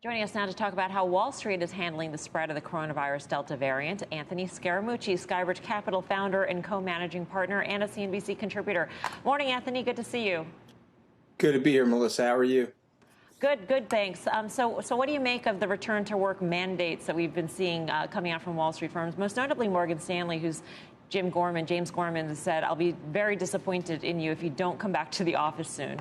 Joining us now to talk about how Wall Street is handling the spread of the coronavirus Delta variant, Anthony Scaramucci, Skybridge Capital founder and co-managing partner and a CNBC contributor. Morning, Anthony. Good to see you. Good to be here, Melissa. How are you? Good, thanks. So what do you make of the return to work mandates that we've been seeing coming out from Wall Street firms, most notably Morgan Stanley, who's James Gorman has said, I'll be very disappointed in you if you don't come back to the office soon.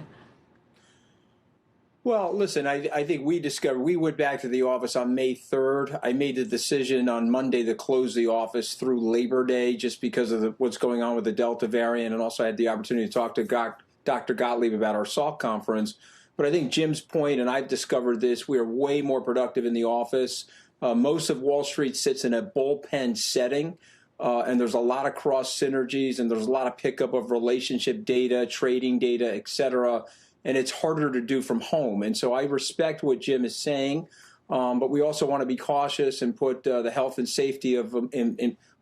Well, listen, I think we went back to the office on May 3rd. I made the decision on Monday to close the office through Labor Day just because of what's going on with the Delta variant, and also I had the opportunity to talk to Dr. Gottlieb about our SALT conference. But I think Jim's point, and I've discovered this, we are way more productive in the office. Most of Wall Street sits in a bullpen setting, and there's a lot of cross synergies, and there's a lot of pickup of relationship data, trading data, et cetera. And it's harder to do from home. And so I respect what Jim is saying, but we also want to be cautious and put the health and safety of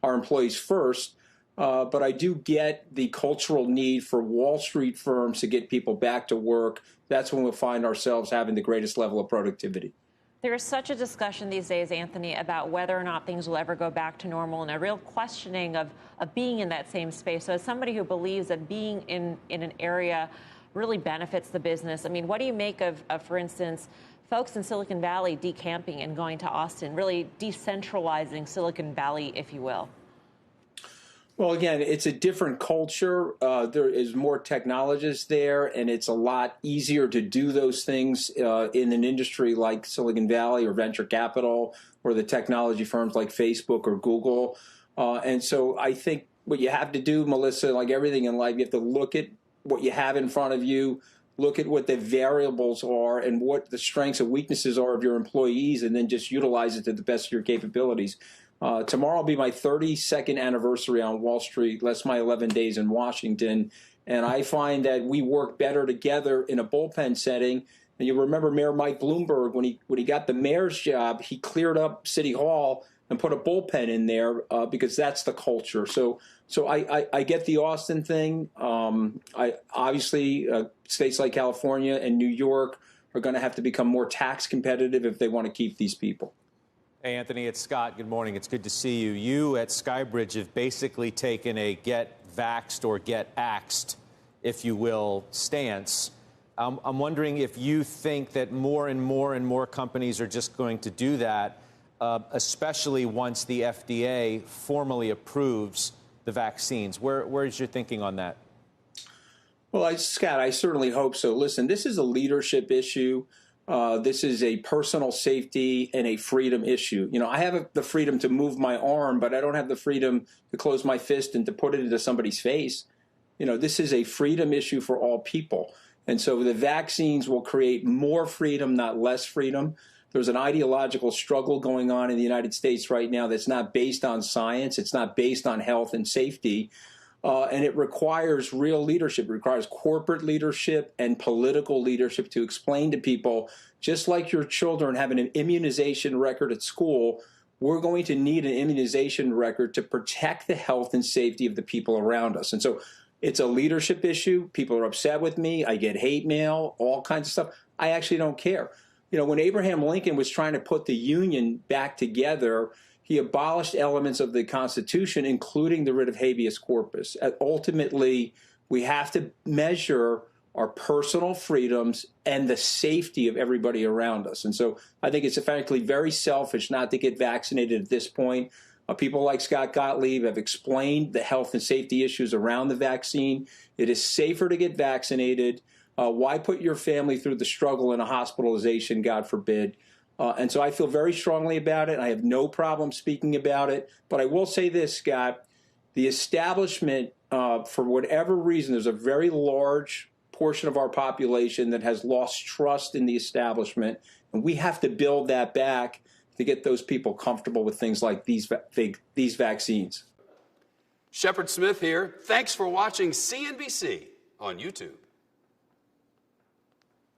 our employees first. But I do get the cultural need for Wall Street firms to get people back to work. That's when we'll find ourselves having the greatest level of productivity. There is such a discussion these days, Anthony, about whether or not things will ever go back to normal, and a real questioning of being in that same space. So as somebody who believes that being in an area really benefits the business, I mean, what do you make of, for instance, folks in Silicon Valley decamping and going to Austin, really decentralizing Silicon Valley, if you will? Well, again, it's a different culture. There is more technologists there, and it's a lot easier to do those things in an industry like Silicon Valley or venture capital or the technology firms like Facebook or Google. And so I think what you have to do, Melissa, like everything in life, you have to look at what you have in front of you, look at what the variables are and what the strengths and weaknesses are of your employees, and then just utilize it to the best of your capabilities. Tomorrow will be my 32nd anniversary on Wall Street, less my 11 days in Washington. And I find that we work better together in a bullpen setting. And you remember Mayor Mike Bloomberg, when he got the mayor's job, he cleared up City Hall and put a bullpen in there because that's the culture. So I get the Austin thing. Obviously, states like California and New York are going to have to become more tax competitive if they want to keep these people. Hey, Anthony, it's Scott. Good morning. It's good to see you. You at Skybridge have basically taken a get vaxxed or get axed, if you will, stance. I'm wondering if you think that more and more companies are just going to do that, especially once the FDA formally approves the vaccines. Where is your thinking on that? Well, Scott, I certainly hope so. Listen, this is a leadership issue. This is a personal safety and a freedom issue. You know, I have the freedom to move my arm, but I don't have the freedom to close my fist and to put it into somebody's face. You know, this is a freedom issue for all people. And so the vaccines will create more freedom, not less freedom. There's an ideological struggle going on in the United States right now that's not based on science. It's not based on health and safety. And it requires real leadership. It requires corporate leadership and political leadership to explain to people, just like your children have an immunization record at school, we're going to need an immunization record to protect the health and safety of the people around us. And so it's a leadership issue. People are upset with me. I get hate mail, all kinds of stuff. I actually don't care. You know, when Abraham Lincoln was trying to put the Union back together, he abolished elements of the Constitution, including the writ of habeas corpus. Ultimately, we have to measure our personal freedoms and the safety of everybody around us. And so I think it's frankly very selfish not to get vaccinated at this point. People like Scott Gottlieb have explained the health and safety issues around the vaccine. It is safer to get vaccinated. Why put your family through the struggle in a hospitalization, God forbid? And so I feel very strongly about it. I have no problem speaking about it. But I will say this, Scott, the establishment, for whatever reason, there's a very large portion of our population that has lost trust in the establishment. And we have to build that back to get those people comfortable with things like these vaccines. Shepard Smith here. Thanks for watching CNBC on YouTube.